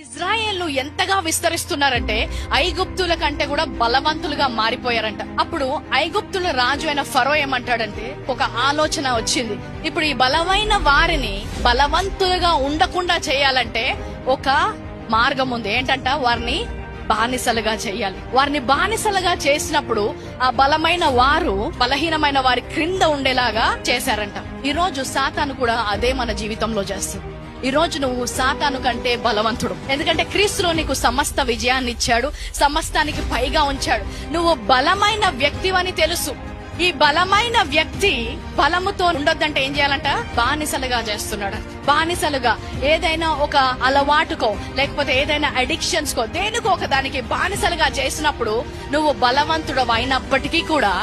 ఇజ్రాయేలు ఎంతగా విస్తరిస్తున్నారంటే ఐగుప్తుల కంటే కూడా బలవంతులుగా మారిపోయారంట. అప్పుడు ఐగుప్తుల రాజు అయిన ఫరో ఏమంటాడంటే, ఒక ఆలోచన వచ్చింది. ఇప్పుడు ఈ బలమైన వారిని బలవంతులుగా ఉండకుండా చేయాలంటే ఒక మార్గం ఉంది. ఏంటంట, వారిని బానిసలుగా చేయాలి. వారిని బానిసలుగా చేసినప్పుడు ఆ బలమైన వారు బలహీనమైన వారి క్రింద ఉండేలాగా చేశారంట. ఈ రోజు సాతాను కూడా అదే మన జీవితంలో చేస్తుంది. ఈ రోజు నువ్వు సాతాను కంటే బలవంతుడు. ఎందుకంటే క్రీస్తులో నీకు సమస్త విజయాన్ని ఇచ్చాడు, సమస్తానికి పైగా ఉంచాడు. నువ్వు బలమైన వ్యక్తివని తెలుసు. ఈ బలమైన వ్యక్తి బలముతో ఉండొద్దంటే ఏం చేయాలంట, బానిసలుగా చేస్తున్నాడు. బానిసలుగా ఏదైనా ఒక అలవాటుకో లేకపోతే ఏదైనా అడిక్షన్స్ కో దేనికో ఒక దానికి బానిసలుగా చేసినప్పుడు నువ్వు బలవంతుడు అయినప్పటికీ కూడా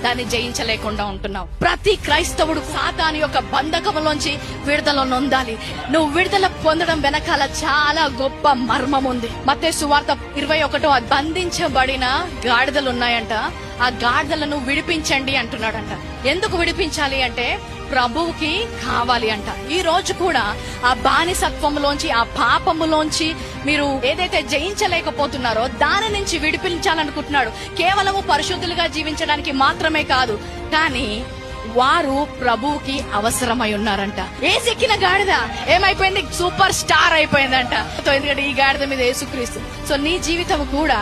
దాన్ని జయించలేకుండా ఉంటున్నావు. ప్రతి క్రైస్తవుడు సాతాను యొక్క బంధకములోంచి విడుదల నొందాలి. నువ్వు విడుదల పొందడం వెనకాల చాలా గొప్ప మర్మం ఉంది. మత్తయి సువార్త 21 బంధించబడిన గాడిదలు ఉన్నాయంట. ఆ గాడిదలను విడిపించండి అంటున్నాడంట. ఎందుకు విడిపించాలి అంటే ప్రభువుకి కావాలి అంట. ఈ రోజు కూడా ఆ బానిసత్వంలోంచి, ఆ పాపములోంచి మీరు ఏదైతే జయించలేకపోతున్నారో దాని నుంచి విడిపించాలనుకుంటున్నాడు. కేవలము పరిశుద్ధులుగా జీవించడానికి మాత్రమే కాదు, కానీ వారు ప్రభువుకి అవసరమై ఉన్నారంట. ఏసెక్కిన గాడిద ఏమైపోయింది, సూపర్ స్టార్ అయిపోయిందంట. ఎందుకంటే ఈ గాడిద మీద యేసుక్రీస్తు. సో నీ జీవితం కూడా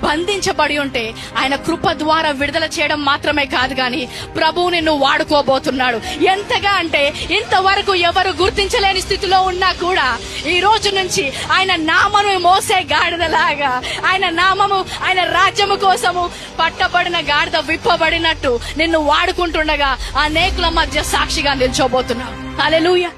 బంధించబడి ఉంటే ఆయన కృప ద్వారా విడుదల చేయడం మాత్రమే కాదు, గాని ప్రభువు నిన్ను వాడుకోబోతున్నాడు. ఎంతగా అంటే ఇంతవరకు ఎవరు గుర్తించలేని స్థితిలో ఉన్నా కూడా ఈ రోజు నుంచి ఆయన నామను మోసే గాడిదలాగా, ఆయన నామము, ఆయన రాజ్యము కోసము పట్టబడిన గాడిద విప్పబడినట్టు నిన్ను వాడుకుంటుండగా అనేకుల మధ్య సాక్షిగా నిల్చోబోతున్నాడు. హల్లెలూయా.